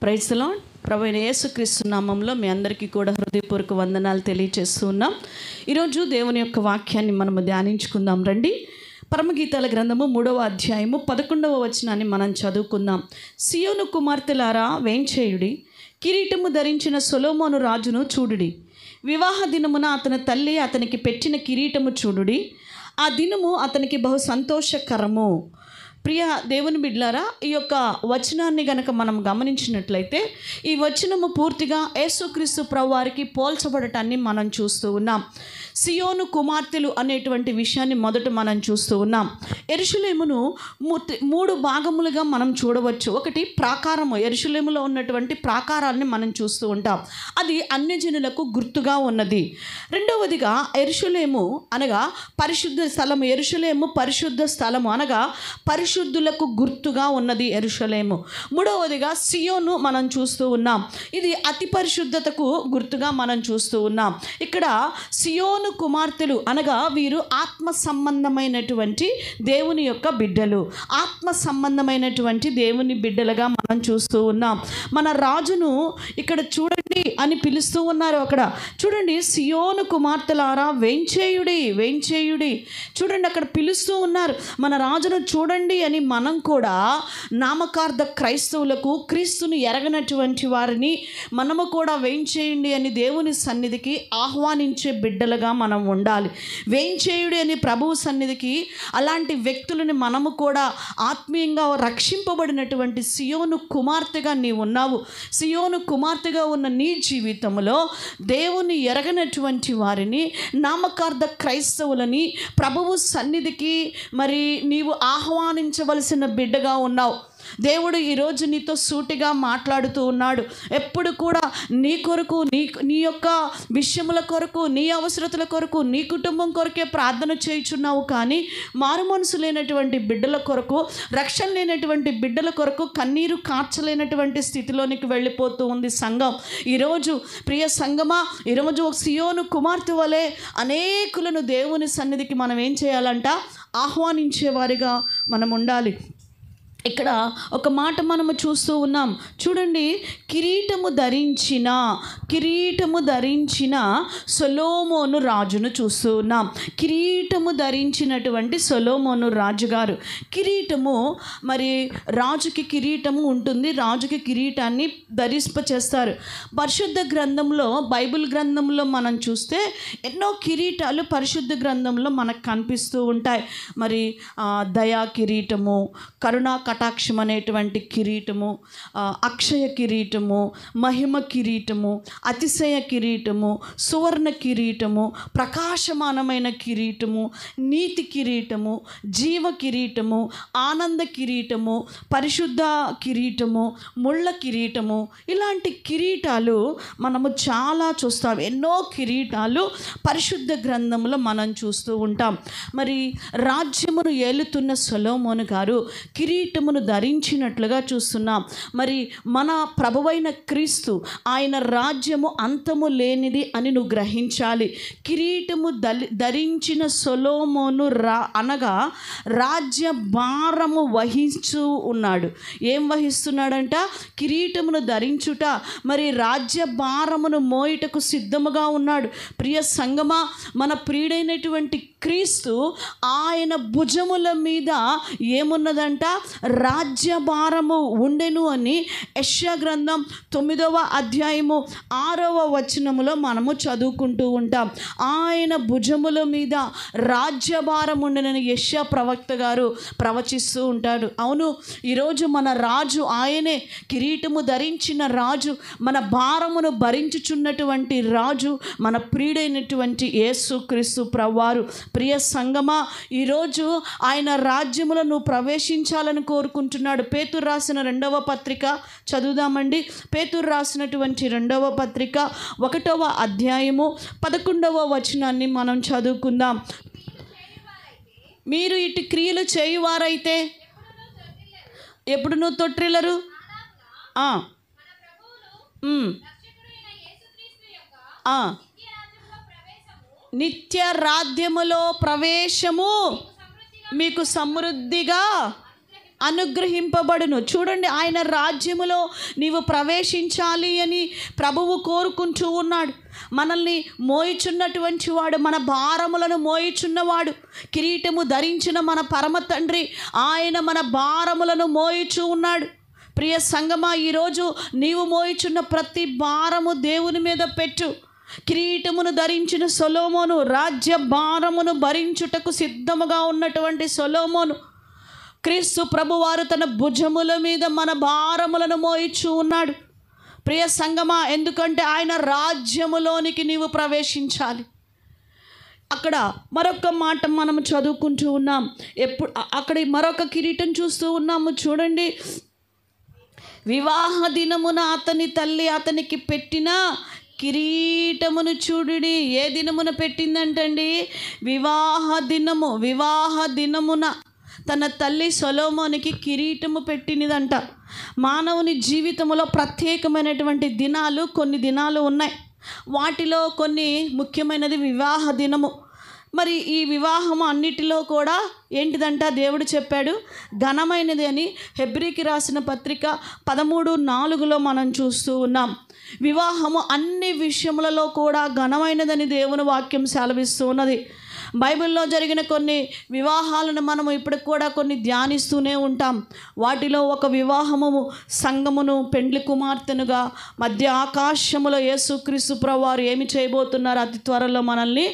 Praise the lord. ప్రభువైన యేసుక్రీస్తు నామంలో మీ అందరికీ కూడా హృదయపూర్వక వందనాలు తెలియజేస్తూ ఉన్నాం. ఈరోజు దేవుని యొక్క వాక్యాన్ని మనము ధ్యానించుకుందాం రండి. పరమగీతాల గ్రంథము 3వ అధ్యాయము 11వ వచనాన్ని మనం చదువుకుందాం. సియోను కుమార్తెలారా వేంచేయుడి, కిరీటము ధరించిన సొలొమోను రాజును చూడుడి. వివాహ దినమున అతని తల్లి అతనికి పెట్టిన కిరీటము చూడుడి. ఆ దినము అతనికి బహు సంతోషకరము. ప్రియ దేవుని బిడ్డలారా, ఈ యొక్క వచనాన్ని గనక మనం గమనించినట్లయితే ఈ వచనము పూర్తిగా యేసుక్రీస్తు ప్రభువారికి పోల్చబడటాన్ని మనం చూస్తూ ఉన్నాం. సియోను కుమార్తెలు అనేటువంటి విషయాన్ని మొదట మనం చూస్తూ ఉన్నాం. యెరూషలేమును 3 భాగములుగా మనం చూడవచ్చు. ఒకటి ప్రాకారము, యెరూషలేములో ఉన్నటువంటి ప్రాకారాన్ని మనం చూస్తూ ఉంటాం. అది అన్యజనులకు గుర్తుగా ఉన్నది. రెండవదిగా యెరూషలేము అనగా పరిశుద్ధ స్థలము. యెరూషలేము పరిశుద్ధ స్థలము అనగా పరిశుద్ధులకు గుర్తుగా ఉన్నది యెరూషలేము. మూడవదిగా సియోను మనం చూస్తూ ఉన్నాం. ఇది అతి పరిశుద్ధతకు గుర్తుగా మనం చూస్తూ ఉన్నాం. ఇక్కడ సియోను కుమార్తెలు అనగా వీరు ఆత్మ సంబంధమైనటువంటి దేవుని యొక్క బిడ్డలు, ఆత్మ సంబంధమైనటువంటి దేవుని బిడ్డలుగా మనం చూస్తూ ఉన్నాం. మన రాజును ఇక్కడ చూడండి అని పిలుస్తూ ఉన్నారు. అక్కడ చూడండి, సియోను కుమార్తెలారా వేంచేయుడి, వేంచేయుడి. చూడండి, అక్కడ పిలుస్తూ ఉన్నారు. మన రాజును చూడండి అని మనం కూడా నామకార్థ క్రైస్తవులకు, క్రీస్తుని ఎరగనటువంటి వారిని మనము కూడా వేంచేయండి అని దేవుని సన్నిధికి ఆహ్వానించే బిడ్డలుగా మనం ఉండాలి. వేంచేయుడి అని ప్రభువు సన్నిధికి అలాంటి వ్యక్తులని మనము కూడా ఆత్మీయంగా రక్షింపబడినటువంటి సియోను కుమార్తెగా నీవు ఉన్నావు. సియోను కుమార్తెగా ఉన్న నీ జీవితంలో దేవుని ఎరగనటువంటి వారిని, నామకార్థ క్రైస్తవులని ప్రభువు సన్నిధికి మరి నీవు ఆహ్వానించవలసిన బిడ్డగా ఉన్నావు. దేవుడు ఈరోజు నీతో సూటిగా మాట్లాడుతూ ఉన్నాడు. ఎప్పుడు కూడా నీ కొరకు, నీ యొక్క విషయముల కొరకు, నీ అవసరతల కొరకు, నీ కుటుంబం కొరకే ప్రార్థన చేయుచున్నావు. కానీ మారు మనసు లేనటువంటి బిడ్డల కొరకు, రక్షణ లేనటువంటి బిడ్డల కొరకు కన్నీరు కార్చలేనటువంటి స్థితిలోనికి వెళ్ళిపోతూ ఉంది సంఘం. ఈరోజు ప్రియ సంఘమా, ఈరోజు ఒక సియోను కుమార్తె వలె అనేకులను దేవుని సన్నిధికి మనం ఏం చేయాలంట? ఆహ్వానించేవారిగా మనం ఉండాలి. ఇక్కడ ఒక మాట మనము చూస్తూ ఉన్నాం. చూడండి, కిరీటము ధరించిన సొలొమోను రాజును చూస్తూ ఉన్నాం. కిరీటము ధరించినటువంటి సొలొమోను రాజుగారు. కిరీటము మరి రాజుకి కిరీటము ఉంటుంది. రాజుకి కిరీటాన్ని ధరింపచేస్తారు. పరిశుద్ధ గ్రంథంలో, బైబిల్ గ్రంథంలో మనం చూస్తే ఎన్నో కిరీటాలు పరిశుద్ధ గ్రంథంలో మనకు కనిపిస్తూ ఉంటాయి. మరి దయా కిరీటము, కరుణా కటాక్షం అనేటువంటి కిరీటము, అక్షయ కిరీటము, మహిమ కిరీటము, అతిశయ కిరీటము, సువర్ణ కిరీటము, ప్రకాశమానమైన కిరీటము, నీతి కిరీటము, జీవ కిరీటము, ఆనంద కిరీటము, పరిశుద్ధ కిరీటము, ముళ్ళ కిరీటము, ఇలాంటి కిరీటాలు మనము చాలా చూస్తాం. ఎన్నో కిరీటాలు పరిశుద్ధ గ్రంథంలో మనం చూస్తూ ఉంటాం. మరి రాజ్యమును ఏలుతున్న సొలొమోను గారు కిరీటమును ధరించినట్లుగా చూస్తున్నాం. మరి మన ప్రభువైన క్రీస్తు, ఆయన రాజ్యము అంతము లేనిది అని నువ్వు గ్రహించాలి. కిరీటము ధరించిన సొలొమోను అనగా రాజ్య భారము వహించు ఉన్నాడు. ఏం వహిస్తున్నాడంట? కిరీటమును ధరించుట, మరి రాజ్య భారమును మోయుటకు సిద్ధముగా ఉన్నాడు. ప్రియ సంగమా, మన ప్రియుడైనటువంటి క్రీస్తు ఆయన భుజముల మీద ఏమున్నదంట? రాజ్యభారము ఉండెను అని యెషయా గ్రంథం 9వ అధ్యాయము 6వ వచనములో మనము చదువుకుంటూ ఉంటాం. ఆయన భుజముల మీద రాజ్యభారం ఉండెనని యెషయా ప్రవక్త గారు ప్రవచిస్తూ ఉంటాడు. అవును, ఈరోజు మన రాజు ఆయనే. కిరీటము ధరించిన రాజు, మన భారమును భరించుచున్నటువంటి రాజు మన ప్రియుడైనటువంటి యేసుక్రీస్తు ప్రభువారు. ప్రియ సంగమా, ఈరోజు ఆయన రాజ్యములో నువ్వు ప్రవేశించాలని కోరుకుంటున్నాడు. పేతురు రాసిన 2వ పత్రిక చదువుదామండి. పేతురు రాసినటువంటి 2వ పత్రిక 1వ అధ్యాయము 11వ వచనాన్ని మనం చదువుకుందాం. మీరు ఇటు క్రియలు చేయువారైతే ఎప్పుడు నువ్వు తొట్టిల్లరు. నిత్య రాజ్యములో ప్రవేశము మీకు సమృద్ధిగా అనుగ్రహింపబడును. చూడండి, ఆయన రాజ్యములో నీవు ప్రవేశించాలి అని ప్రభువు కోరుకుంటూ ఉన్నాడు. మనల్ని మోయిచున్నటువంటి వాడు, మన భారములను మోయిచున్నవాడు, కిరీటము ధరించిన మన పరమ తండ్రి, ఆయన మన భారములను మోయిచూ ఉన్నాడు. ప్రియ సంగమా, ఈరోజు నీవు మోయిచున్న ప్రతి భారము దేవుని మీద పెట్టు. కిరీటమును ధరించిన సొలొమోను, రాజ్య భారమును భరించుటకు సిద్ధముగా ఉన్నటువంటి సొలొమోను, క్రీస్తు ప్రభువారు తన భుజముల మీద మన భారములను మోయిచూ ఉన్నాడు. ప్రియ సంగమా, ఎందుకంటే ఆయన రాజ్యములోనికి నీవు ప్రవేశించాలి. అక్కడ మరొక మాట మనం చదువుకుంటూ ఉన్నాం. అక్కడ మరొక కిరీటం చూస్తూ ఉన్నాము. చూడండి, వివాహ దినమున అతని తల్లి అతనికి పెట్టిన కిరీటమును చూడుడి. ఏ దినమున పెట్టిందంటండి? వివాహ దినమున తన తల్లి సొలొమోనుకి కిరీటము పెట్టినదంట. మానవుని జీవితంలో ప్రత్యేకమైనటువంటి దినాలు, కొన్ని దినాలు ఉన్నాయి. వాటిలో కొన్ని ముఖ్యమైనది వివాహ దినము. మరి ఈ వివాహము అన్నిటిలో కూడా ఏంటిదంట? దేవుడు చెప్పాడు ఘనమైనది అని. హెబ్రీకి రాసిన పత్రిక 13:4 మనం చూస్తూ ఉన్నాం. వివాహము అన్ని విషయములలో కూడా ఘనమైనదని దేవుని వాక్యం సెలవిస్తూ ఉన్నది. బైబిల్లో జరిగిన కొన్ని వివాహాలను మనము ఇప్పటికి కూడా కొన్ని ధ్యానిస్తూనే ఉంటాం. వాటిలో ఒక వివాహము సంఘమును పెండ్లి కుమార్తెనుగా మధ్య ఆకాశములో యేసుక్రీస్తు ప్రభువారు ఏమి చేయబోతున్నారు? అతి త్వరలో మనల్ని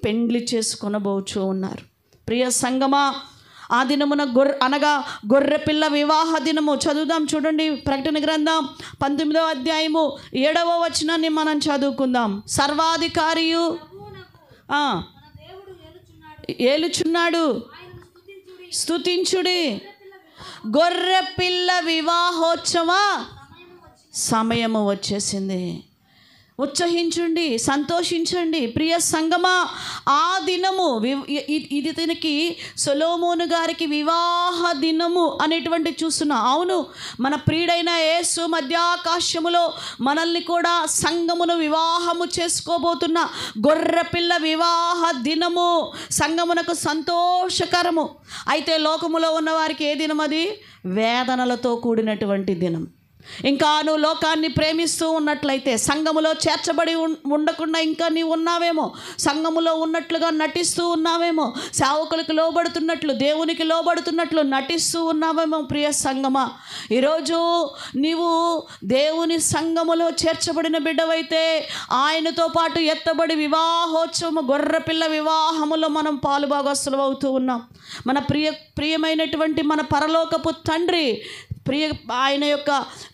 పెండ్లి చేసుకొనబోచూ ఉన్నారు. ప్రియ సంగమా, ఆ దినమున గొర్రెపిల్ల వివాహ దినము చదువుదాం. చూడండి, ప్రకటన గ్రంథం 19వ అధ్యాయము 7వ వచనాన్ని మనం చదువుకుందాం. సర్వాధికారియు ఏలుచున్నాడు, స్తుతించుడి. గొర్రెపిల్ల వివాహోత్సవ సమయము వచ్చేసింది. ఉత్సహించండి, సంతోషించండి. ప్రియ సంగమా, ఆ దినము ఇది తనకి సొలొమోను గారికి వివాహ దినము అనేటువంటి చూస్తున్నాం. అవును, మన ప్రియుడైన యేసు మధ్యాకాశములో మనల్ని కూడా సంఘమును వివాహము చేసుకోబోతున్న గొర్రెపిల్ల వివాహ దినము సంఘమునకు సంతోషకరము. అయితే లోకములో ఉన్న వారికి ఏ దినం అది? వేదనలతో కూడినటువంటి దినం. ఇంకా నువ్వు లోకాన్ని ప్రేమిస్తూ ఉన్నట్లయితే, సంఘములో చేర్చబడి ఉండకుండా ఇంకా నీవు ఉన్నావేమో, సంఘములో ఉన్నట్లుగా నటిస్తూ ఉన్నావేమో, సేవకులకు లోబడుతున్నట్లు, దేవునికి లోబడుతున్నట్లు నటిస్తూ ఉన్నావేమో. ప్రియ సంగమా, ఈరోజు నీవు దేవుని సంఘములో చేర్చబడిన బిడ్డవైతే ఆయనతో పాటు ఎత్తబడి వివాహోత్సవము గొర్రెపిల్ల వివాహములో మనం పాలుభాగస్తులు అవుతూ ఉన్నాం. మన ప్రియమైనటువంటి మన పరలోకపు తండ్రి ఆయన యొక్క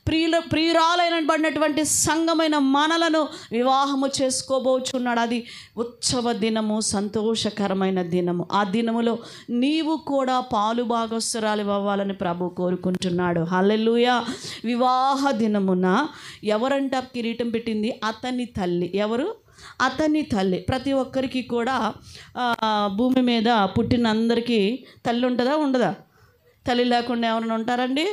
ప్రియురాలైనటువంటి సంఘమైన మనలను వివాహము చేసుకోబోచున్నాడు. అది ఉత్సవ దినము, సంతోషకరమైన దినము. ఆ దినములో నీవు కూడా పాలుభాగస్తురాలు అవ్వాలని ప్రభు కోరుకుంటున్నాడు. హల్లెలూయా. వివాహ దినమున ఎవరంట కిరీటం పెట్టింది? అతని తల్లి. ఎవరు? అతని తల్లి. ప్రతి ఒక్కరికి కూడా భూమి మీద పుట్టిన అందరికీ తల్లి ఉంటుందా? ఉండదా? తల్లి లేకుండా ఎవరైనా ఉంటారండి?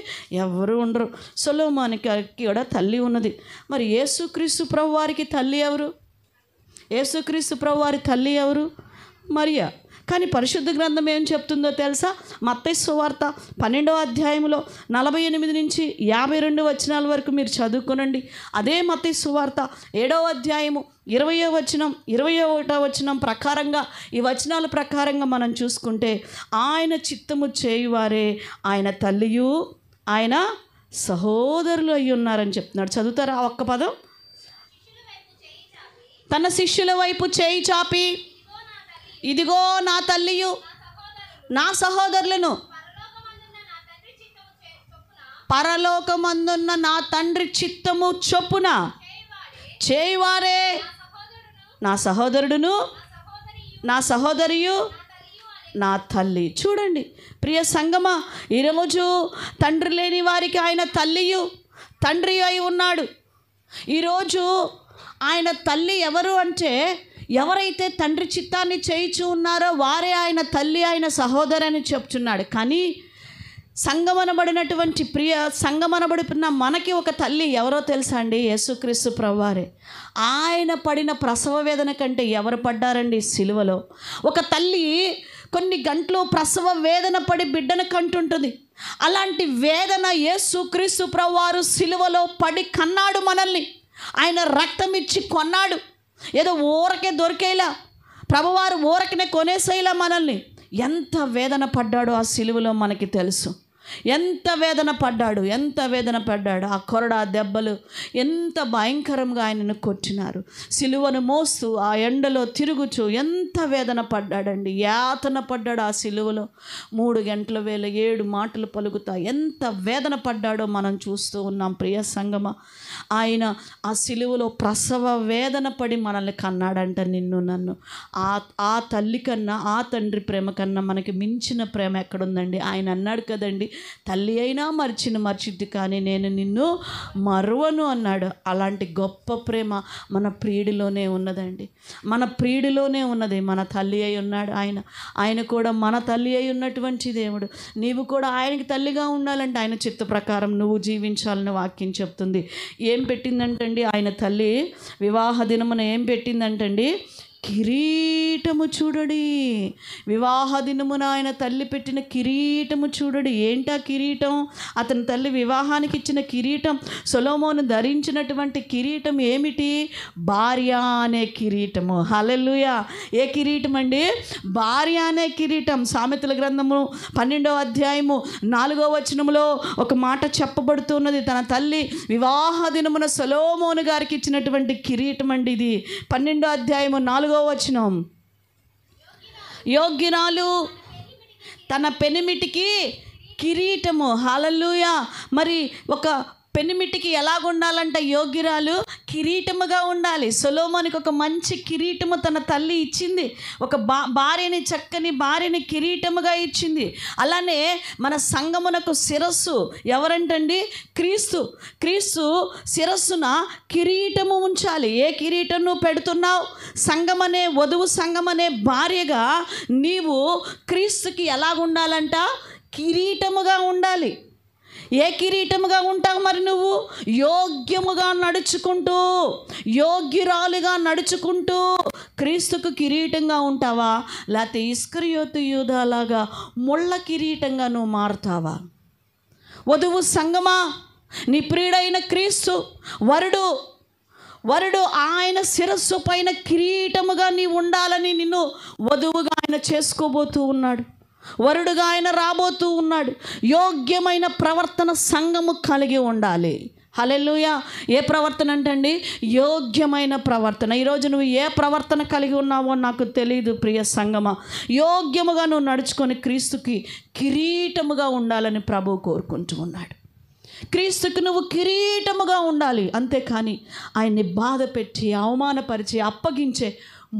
ఎవరు ఉండరు. సొలొమోనుకి కూడా తల్లి ఉన్నది. మరి యేసుక్రీస్తు ప్రభువారికి తల్లి ఎవరు? యేసుక్రీస్తు ప్రభువారి తల్లి ఎవరు? మరియా. కానీ పరిశుద్ధ గ్రంథం ఏం చెప్తుందో తెలుసా? మత్తయి సువార్త 12వ అధ్యాయంలో 48 నుంచి 52 వచనాల వరకు మీరు చదువుకోనండి. అదే మత్తయి సువార్త 7వ అధ్యాయము 20వ వచనం 21వ వచనం ప్రకారంగా, ఈ వచనాల ప్రకారంగా మనం చూసుకుంటే, ఆయన చిత్తము చేయువారే ఆయన తల్లియు ఆయన సహోదరులు అయి ఉన్నారని చెప్తున్నాడు. చదువుతారా ఒక్క పదం? తన శిష్యుల వైపు చేయి చాపి, ఇదిగో నా తల్లియు నా సహోదరులను పరలోకమందున్న నా తండ్రి చిత్తము చొప్పున చేయువారే నా సహోదరుడును నా సహోదరియు నా తల్లి. చూడండి ప్రియ సంగమా, ఈరోజు తండ్రి లేని వారికి ఆయన తండ్రి అయి ఉన్నాడు. ఈరోజు ఆయన తల్లి ఎవరు అంటే, ఎవరైతే తండ్రి చిత్తాన్ని చేయిచూ ఉన్నారో వారే ఆయన తల్లి, ఆయన సహోదరు అని చెప్తున్నాడు. కానీ సంగమనబడిన మనకి ఒక తల్లి ఎవరో తెలుసా అండి? యేసుక్రీస్తు ప్రభువారే. ఆయన పడిన ప్రసవ వేదన కంటే ఎవరు పడ్డారండి సిలువలో? ఒక తల్లి కొన్ని గంటలు ప్రసవ వేదన పడి బిడ్డను కంటుంటుంది. అలాంటి వేదన యేసుక్రీస్తు ప్రభువారు సిలువలో పడి కన్నాడు మనల్ని. ఆయన రక్తం ఇచ్చి కొన్నాడు. ఏదో ఊరకే దొరికేలా, ప్రభువారు ఊరకనే కొనేసేలా మనల్ని. ఎంత వేదన పడ్డాడో ఆ సిలువలో మనకి తెలుసు. ఎంత వేదన పడ్డాడు. ఆ కొరడా దెబ్బలు ఎంత భయంకరంగా ఆయనను కొట్టినారు. సిలువను మోస్తూ ఆ ఎండలో తిరుగుచూ ఎంత వేదన పడ్డాడండి. యాతన పడ్డాడు ఆ సిలువలో. 3 గంటల వేళ 7 మాటలు పలుకుతా ఎంత వేదన పడ్డాడో మనం చూస్తూ ఉన్నాం. ప్రియ సంగమా, ఆయన ఆ సిలువలో ప్రసవ వేదన పడి మనల్ని కన్నాడంట, నిన్ను నన్ను. ఆ తల్లి కన్నా, ఆ తండ్రి ప్రేమ కన్నా మనకి మించిన ప్రేమ ఎక్కడుందండి? ఆయన అన్నాడు కదండి, తల్లి అయినా మర్చిద్ది కానీ నేను నిన్ను మరువను అన్నాడు. అలాంటి గొప్ప ప్రేమ మన ప్రియుడిలోనే ఉన్నదండి. మన ప్రియుడిలోనే ఉన్నది. మన తల్లి అయి ఉన్నాడు ఆయన కూడా మన తల్లి అయి ఉన్నటువంటి దేవుడు. నీవు కూడా ఆయనకి తల్లిగా ఉండాలంటే ఆయన చిత్త ప్రకారం నువ్వు జీవించాలని వాక్యం చెప్తుంది. ఏం పెట్టిందంటండి ఆయన తల్లి? వివాహ దినమున ఏం పెట్టిందంటండి? కిరీటము చూడడి. వివాహ దినమున ఆయన తల్లి పెట్టిన కిరీటము చూడడి. ఏంటా కిరీటం? అతని తల్లి వివాహానికి ఇచ్చిన కిరీటం, సొలొమోను ధరించినటువంటి కిరీటం ఏమిటి? భార్య అనే కిరీటము. హల్లెలూయా! ఏ కిరీటం అండి? భార్య అనే కిరీటం. సామెతల గ్రంథము 12వ అధ్యాయము 4వ వచనములో ఒక మాట చెప్పబడుతున్నది. తన తల్లి వివాహ దినమున సొలొమోను గారికి ఇచ్చినటువంటి కిరీటం అండి ఇది. 12వ అధ్యాయము 4వ వచనం. యోగ్యురాలు తన పెనిమిటికి కిరీటము. హల్లెలూయా! మరి ఒక పెనిమిటికి ఎలాగుండాలంట? యోగ్యురాలు కిరీటముగా ఉండాలి. సొలొమోనుకి ఒక మంచి కిరీటము తన తల్లి ఇచ్చింది. ఒక భార్యని, చక్కని భార్యని కిరీటముగా ఇచ్చింది. అలానే మన సంఘమునకు శిరస్సు ఎవరంటండి? క్రీస్తు శిరస్సున కిరీటము ఉంచాలి. ఏ కిరీటం నువ్వు పెడుతున్నావు? సంఘమనే వధువు, సంఘమనే భార్యగా నీవు క్రీస్తుకి ఎలాగుండాలంట? కిరీటముగా ఉండాలి. ఏ కిరీటముగా ఉంటావు మరి నువ్వు? యోగ్యముగా నడుచుకుంటూ, యోగ్యురాలుగా నడుచుకుంటూ క్రీస్తుకు కిరీటంగా ఉంటావా? లేకపోతే ఇస్కరియోతు యూదాలాగా ముళ్ళ కిరీటంగా నువ్వు మారుతావా? వధువు సంగమా, నీ ప్రియుడైన క్రీస్తు వరుడు ఆయన శిరస్సు పైన కిరీటముగా నీవు ఉండాలని నిన్ను వధువుగా ఆయన చేసుకోబోతూ ఉన్నాడు. వరుడుగా ఆయన రాబోతూ ఉన్నాడు. యోగ్యమైన ప్రవర్తన సంఘము కలిగి ఉండాలి. హల్లెలూయా! ఏ ప్రవర్తన అంటండి? యోగ్యమైన ప్రవర్తన. ఈరోజు నువ్వు ఏ ప్రవర్తన కలిగి ఉన్నావో నాకు తెలియదు ప్రియ సంగమా. యోగ్యముగా నువ్వు నడుచుకొని క్రీస్తుకి కిరీటముగా ఉండాలని ప్రభువు కోరుకుంటూ ఉన్నాడు. క్రీస్తుకి నువ్వు కిరీటముగా ఉండాలి. అంతేకాని ఆయన్ని బాధ పెట్టి, అవమానపరిచి, అప్పగించే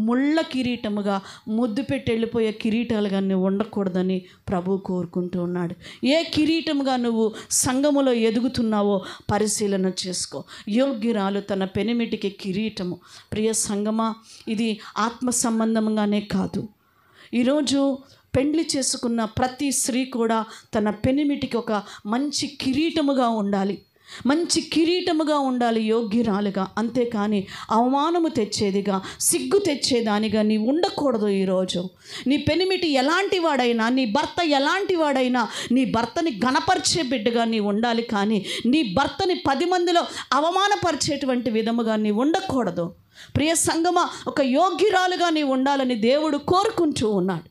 ముళ్ళ కిరీటముగా, ముద్దు పెట్టి వెళ్ళిపోయే కిరీటాలుగా నువ్వు ఉండకూడదని ప్రభువు కోరుకుంటూ ఉన్నాడు. ఏ కిరీటముగా నువ్వు సంఘములో ఎదుగుతున్నావో పరిశీలన చేసుకో. యోగ్యురాలు తన పెనిమిటికి కిరీటము. ప్రియ సంగమా, ఇది ఆత్మ సంబంధంగానే కాదు. ఈరోజు పెండ్లి చేసుకున్న ప్రతి స్త్రీ కూడా తన పెనిమిటికి ఒక మంచి కిరీటముగా ఉండాలి. మంచి కిరీటముగా ఉండాలి, యోగ్యురాలుగా. అంతేకాని అవమానము తెచ్చేదిగా, సిగ్గు తెచ్చేదానిగా నీ ఉండకూడదు. ఈరోజు నీ పెనిమిటి ఎలాంటి వాడైనా, నీ భర్త ఎలాంటి వాడైనా, నీ భర్తని ఘనపరిచే బిడ్డగా నీ ఉండాలి. కానీ నీ భర్తని 10 మందిలో అవమానపరిచేటువంటి విధముగా నీ ఉండకూడదు. ప్రియ సంగమా, ఒక యోగ్యురాలుగా నీ ఉండాలని దేవుడు కోరుకుంటూ ఉన్నాడు.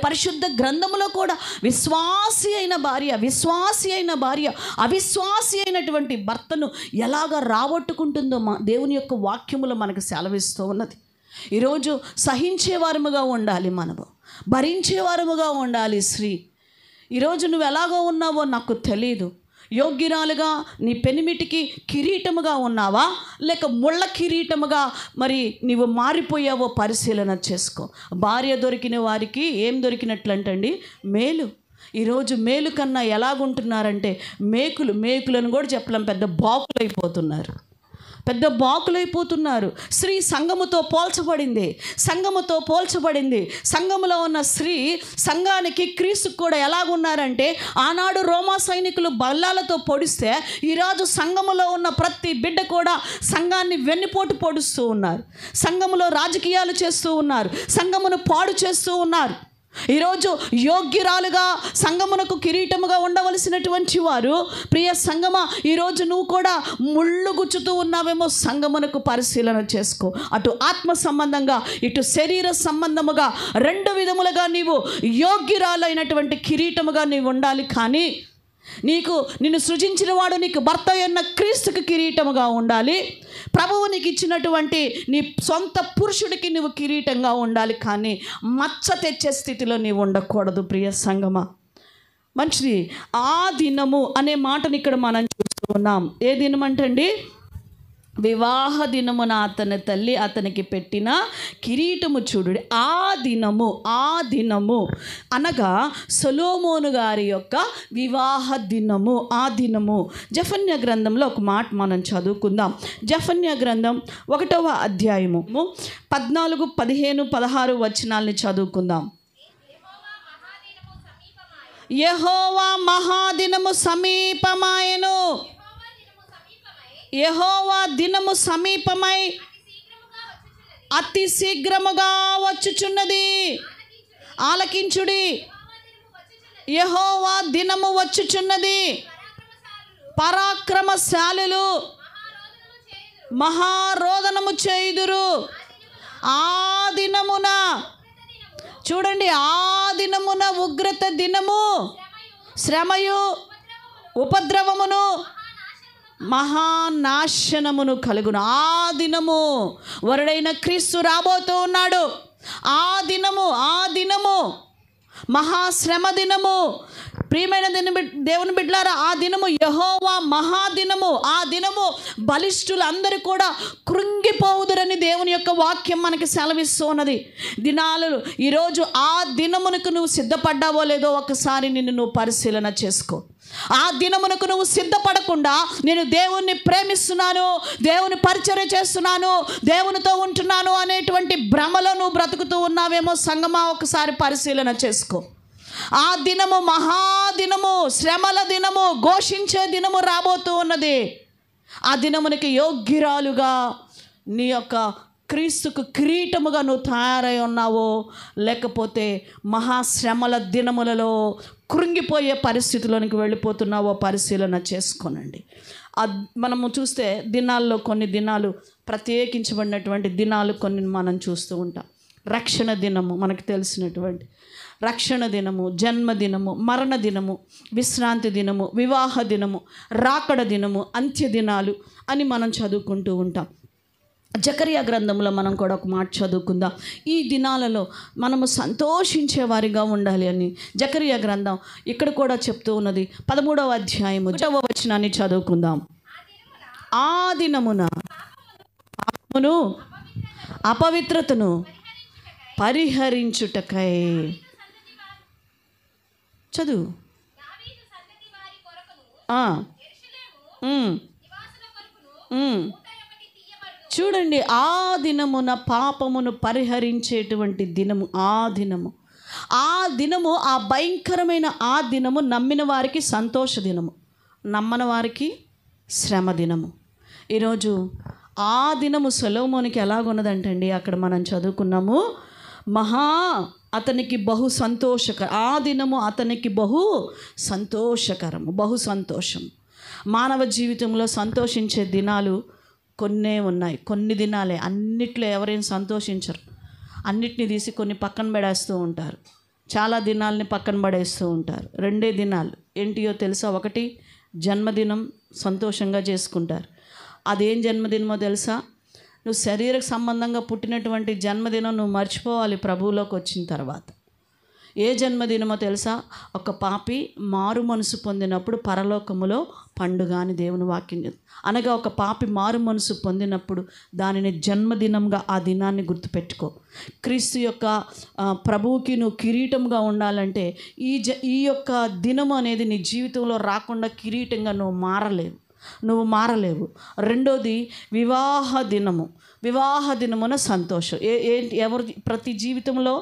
పరిశుద్ధ గ్రంథములో కూడా విశ్వాసి అయిన భార్య అవిశ్వాసి అయినటువంటి భర్తను ఎలాగ రాబట్టుకుంటుందో దేవుని యొక్క వాక్యములో మనకు సెలవిస్తూ ఉన్నది. ఈరోజు సహించేవారముగా ఉండాలి, మనము భరించేవారముగా ఉండాలి. స్త్రీ, ఈరోజు నువ్వు ఎలాగో ఉన్నావో నాకు తెలీదు. యోగ్యురాలుగా నీ పెనిమిటికి కిరీటముగా ఉన్నావా, లేక ముళ్ళ కిరీటముగా మరి నీవు మారిపోయావో పరిశీలన చేసుకో. భార్య దొరికిన వారికి ఏం దొరికినట్లంటండి? మేలు. ఈరోజు మేలు కన్నా ఎలాగుంటున్నారంటే మేకులను కూడా చెప్పలేం, పెద్ద బాకులైపోతున్నారు. స్త్రీ సంఘముతో పోల్చబడింది. సంఘములో ఉన్న స్త్రీ సంఘానికి, క్రీస్తుకు కూడా ఎలాగున్నారంటే, ఆనాడు రోమా సైనికులు బల్లాలతో పొడిస్తే ఈరోజు సంఘములో ఉన్న ప్రతి బిడ్డ కూడా సంఘాన్ని వెన్నుపోటు పొడుస్తూ ఉన్నారు. సంఘములో రాజకీయాలు చేస్తూ ఉన్నారు. సంఘమును పాడు చేస్తూ ఉన్నారు. ఈరోజు యోగ్యురాలుగా సంగమునకు కిరీటముగా ఉండవలసినటువంటి వారు, ప్రియ సంగమా, ఈరోజు నువ్వు కూడా ముళ్ళు గుచ్చుతూ ఉన్నావేమో. సంగమునకు పరిశీలన చేసుకో. అటు ఆత్మ సంబంధంగా, ఇటు శరీర సంబంధముగా, రెండు విధములుగా నీవు యోగ్యురాలైనటువంటి కిరీటముగా నీవు ఉండాలి. కానీ నిన్ను సృజించిన వాడు నీకు భర్త అయిన క్రీస్తుకు కిరీటముగా ఉండాలి. ప్రభువు నీకు ఇచ్చినటువంటి నీ సొంత పురుషుడికి నువ్వు కిరీటంగా ఉండాలి. కానీ మచ్చ తెచ్చే స్థితిలో నీవు ఉండకూడదు. ప్రియ సంగమా, మంచిది. ఆ దినము అనే మాటని ఇక్కడ మనం చూస్తూ ఉన్నాం. ఏ దినం అంటండి? వివాహ దినమున అతని తల్లి అతనికి పెట్టిన కిరీటము చూడు. ఆ దినము అనగా సొలొమోను గారి యొక్క వివాహ దినము. ఆ దినము జెఫన్యా గ్రంథంలో ఒక మాట మనం చదువుకుందాం. జెఫన్యా గ్రంథం 1వ అధ్యాయము 14, 15, 16 వచనాల్ని చదువుకుందాం. యెహోవా మహాదినము సమీపమాయెను. యెహోవా దినము సమీపమై అతి శీఘ్రముగా వచ్చుచున్నది. ఆలకించుడి. యెహోవా దినము వచ్చుచున్నది. పరాక్రమశాలులు మహారోదనము చేయుదురు. ఆ దినమున చూడండి, ఆ దినమున ఉగ్రత దినము, శ్రమయు, ఉపద్రవమును, మహానాశనమును కలుగును. ఆ దినము వరుడైన క్రీస్తు రాబోతూ ఉన్నాడు. ఆ దినము మహాశ్రమ దినము. ప్రియమైన దేవుని బిడ్డలారా, ఆ దినము యెహోవా మహాదినము. ఆ దినము బలిష్ఠులందరూ కూడా కృంగిపోవుదురని దేవుని యొక్క వాక్యం మనకి సెలవిస్తూ ఉన్నది. దినాలు ఈరోజు ఆ దినమునకు నువ్వు సిద్ధపడ్డావో లేదో ఒకసారి నువ్వు పరిశీలన చేసుకో. ఆ దినమునకు నువ్వు సిద్ధపడకుండా నేను దేవుణ్ణి ప్రేమిస్తున్నాను, దేవుని పరిచర్య చేస్తున్నాను, దేవునితో ఉంటున్నాను అనేటువంటి భ్రమలో నువ్వు బ్రతుకుతూ ఉన్నావేమో. సంగమా, ఒకసారి పరిశీలన చేసుకో. ఆ దినము మహాదినము, శ్రమల దినము, ఘోషించే దినము రాబోతూ ఉన్నది. ఆ దినమునికి యోగ్యురాలుగా నీ యొక్క క్రీస్తుకు కిరీటముగా నువ్వు తయారై ఉన్నావో, లేకపోతే మహాశ్రమల దినములలో కృంగిపోయే పరిస్థితిలోనికి వెళ్ళిపోతున్నావో పరిశీలన చేసుకోనండి. మనము చూస్తే దినాల్లో కొన్ని దినాలు, ప్రత్యేకించబడినటువంటి దినాలు కొన్ని మనం చూస్తూ ఉంటాం. రక్షణ దినము మనకు తెలిసినటువంటి రక్షణ దినము, జన్మదినము, మరణ దినము, విశ్రాంతి దినము, వివాహ దినము, రాకడ దినము, అంత్య దినాలు అని మనం చదువుకుంటూ ఉంటాం. జకర్యా గ్రంథంలో మనం కూడా ఒక మాట చదువుకుందాం. ఈ దినాలలో మనము సంతోషించే వారిగా ఉండాలి అని జకర్యా గ్రంథం ఇక్కడ కూడా చెప్తూ ఉన్నది. 13వ అధ్యాయము 1వ వచనాన్ని చదువుకుందాం. ఆ దినమున పాపమును అపవిత్రతను పరిహరించుటకై చదువు. చూడండి, ఆ దినమున పాపమును పరిహరించేటువంటి దినము. ఆ దినము ఆ భయంకరమైన ఆ దినము నమ్మిన వారికి సంతోష దినము, నమ్మని వారికి శ్రమ దినము. ఈరోజు ఆ దినము సొలొమోనుకి ఎలాగున్నదంటండి, అక్కడ మనం చదువుకున్నాము. అతనికి బహు ఆ దినము అతనికి బహు సంతోషకరము, బహు సంతోషం. మానవ జీవితంలో సంతోషించే దినాలు కొన్నే ఉన్నాయి, కొన్ని దినాలే. అన్నిట్లో ఎవరైనా సంతోషించరు. అన్నిటిని తీసి కొన్ని పక్కన పడేస్తూ ఉంటారు. చాలా దినాలని పక్కన పడేస్తూ ఉంటారు. 2 దినాలు ఏంటియో తెలుసా? ఒకటి జన్మదినం, సంతోషంగా చేసుకుంటారు. అదేం జన్మదినమో తెలుసా? నువ్వు శరీర సంబంధంగా పుట్టినటువంటి జన్మదినం నువ్వు మర్చిపోవాలి ప్రభువులోకి వచ్చిన తర్వాత. ఏ జన్మదినమో తెలుసా? ఒక పాపి మారు మనసు పొందినప్పుడు పరలోకములో పండుగ అని దేవుని వాక్యం చెప్తుంది. అనగా ఒక పాపి మారు మనసు పొందినప్పుడు దానిని జన్మదినంగా ఆ దినాన్ని గుర్తుపెట్టుకో. క్రీస్తు యొక్క ప్రభువుకి నువ్వు కిరీటంగా ఉండాలంటే ఈ యొక్క దినము అనేది నీ జీవితంలో రాకుండా కిరీటంగా నువ్వు మారలేవు. రెండోది వివాహ దినమున సంతోషం. ప్రతి జీవితంలో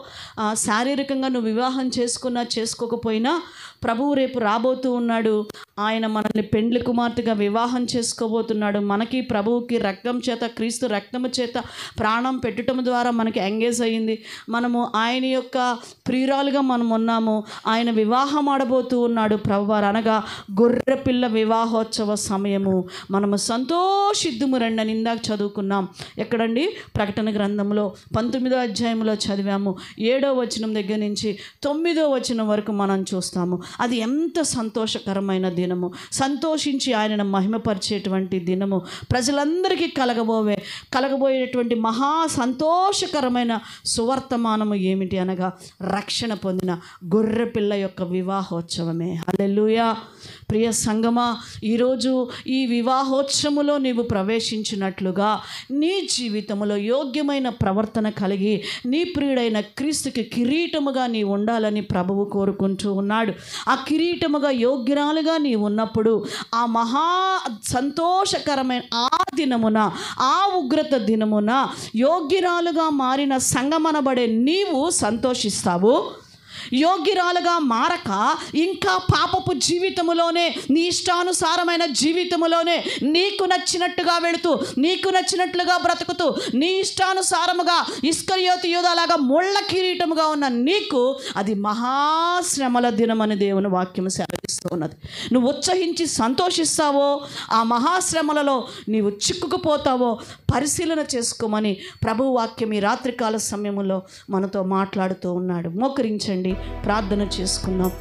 శారీరకంగా నువ్వు వివాహం చేసుకోకపోయినా ప్రభువు రేపు రాబోతూ ఉన్నాడు. ఆయన మనల్ని పెండ్లి కుమార్తెగా వివాహం చేసుకోబోతున్నాడు. మనకి ప్రభువుకి రక్తం చేత, క్రీస్తు రక్తము చేత ప్రాణం పెట్టడం ద్వారా మనకి ఎంగేజ్ అయ్యింది. మనము ఆయన యొక్క ప్రియురాలుగా మనం ఉన్నాము. ఆయన వివాహం ఆడబోతూ ఉన్నాడు ప్రభువారు. అనగా గొర్రెపిల్ల వివాహోత్సవ సమయము. మనము సంతోషిద్దుము రండి అని ఇందాక చదువుకున్నాం. ఎక్కడండి? ప్రకటన గ్రంథంలో 19వ అధ్యాయంలో చదివాము. 7వ వచనం దగ్గర నుంచి 9వ వచనం వరకు మనం చూస్తాము. అది ఎంత సంతోషకరమైన దినము, సంతోషించి ఆయనను మహిమపరిచేటువంటి దినము, ప్రజలందరికీ కలగబోయేటువంటి మహా సంతోషకరమైన సువర్తమానము ఏమిటి అనగా రక్షణ పొందిన గొర్రెపిల్ల యొక్క వివాహోత్సవమే. హల్లెలూయా. ప్రియ సంగమా, ఈరోజు ఈ వివాహోత్సవములో నీవు ప్రవేశించినట్లుగా నీ జీవితంలో యోగ్యమైన ప్రవర్తన కలిగి నీ ప్రియుడైన క్రీస్తుకి కిరీటముగా నీ ఉండాలని ప్రభువు కోరుకుంటూ ఉన్నాడు. ఆ కిరీటముగా యోగ్యురాలుగా నీ ఉన్నప్పుడు ఆ మహా సంతోషకరమైన ఆ దినమున, ఆ ఉగ్రత దినమున యోగ్యురాలుగా మారిన సంగమనబడే నీవు సంతోషిస్తావు. యోగ్యురాలుగా మారక ఇంకా పాపపు జీవితములోనే, నీ ఇష్టానుసారమైన జీవితములోనే నీకు నచ్చినట్టుగా వెళుతూ, నీకు నచ్చినట్లుగా బ్రతుకుతూ, నీ ఇష్టానుసారముగా ఇస్కరియోతు యూదాలాగా ముళ్ళ కిరీటముగా ఉన్న నీకు అది మహాశ్రమల దినమని దేవుని వాక్యం సెలవిస్తూ ఉన్నది. నువ్వు ఉత్సహించి సంతోషిస్తావో, ఆ మహాశ్రమలలో నీవు చిక్కుకుపోతావో పరిశీలన చేసుకోమని ప్రభువు వాక్యం ఈ రాత్రికాల సమయంలో మనతో మాట్లాడుతూ ఉన్నాడు. మోకరించండి, ప్రార్థన చేసుకుందాం.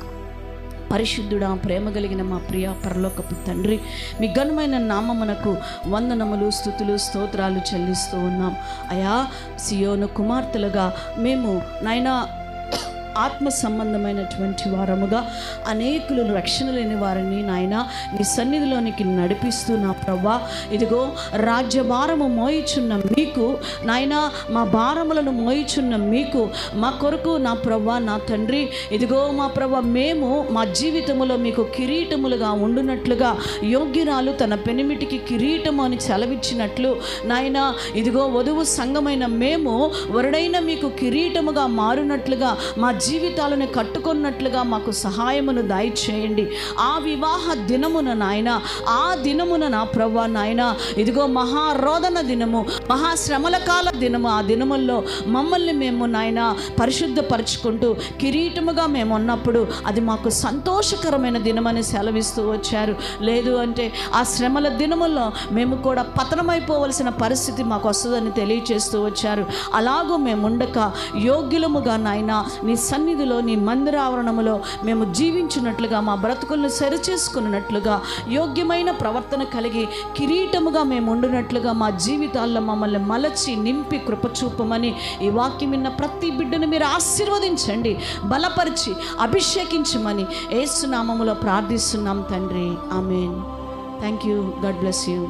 పరిశుద్ధుడా, ప్రేమ కలిగిన మా ప్రియ పరలోకపు తండ్రి, మీ ఘనమైన నామమునకు వందనములు, స్తుతులు, స్తోత్రాలు చెల్లిస్తూ ఉన్నాం. అయా, సియోను కుమార్తెలుగా మేము నాయనా ఆత్మ సంబంధమైనటువంటి వారముగా అనేకులు రక్షణ లేని వారిని నాయన నీ సన్నిధిలోనికి నడిపిస్తూ నా ప్రభా, ఇదిగో రాజ్యభారము మోయిచున్న మీకు నాయన, మా భారములను మోయిచున్న మీకు, మా కొరకు నా ప్రభా, నా తండ్రి, ఇదిగో మా ప్రభా, మేము మా జీవితములో మీకు కిరీటములుగా ఉండునట్లుగా, యోగ్యురాలు తన పెనిమిటికి కిరీటము అని సెలవిచ్చినట్లు నాయన, ఇదిగో వధువు సంఘమైన మేము వరుడైన మీకు కిరీటముగా మారునట్లుగా, మా జీవితాలను కట్టుకున్నట్లుగా మాకు సహాయమును దయచేయండి. ఆ వివాహ దినమున నాయన, ఆ దినమున నా ప్రభువా నాయన, ఇదిగో మహారోదన దినము, మహాశ్రమల కాల దినము, ఆ దినముల్లో మమ్మల్ని మేము నాయన పరిశుద్ధపరచుకుంటూ కిరీటముగా మేము ఉన్నప్పుడు అది మాకు సంతోషకరమైన దినమని సెలవిస్తూ వచ్చారు. లేదు అంటే ఆ శ్రమల దినముల్లో మేము కూడా పతనమైపోవలసిన పరిస్థితి మాకు వస్తుందని తెలియచేస్తూ వచ్చారు. అలాగూ మేము ఉండక యోగ్యులముగా నాయన నీ సన్నిధిలో, నీ మందిర ఆవరణములో మేము జీవించినట్లుగా, మా బ్రతుకులను సరిచేసుకున్నట్లుగా, యోగ్యమైన ప్రవర్తన కలిగి కిరీటముగా మేము ఉండునట్లుగా మా జీవితాల్లో మమ్మల్ని మలచి నింపి కృపచూపమని ఈ వాక్యం విన్న ప్రతి బిడ్డను మీరు ఆశీర్వదించండి, బలపరిచి అభిషేకించమని యేసు నామములో ప్రార్థిస్తున్నాం తండ్రి. ఆమేన్. Thank you. God bless you.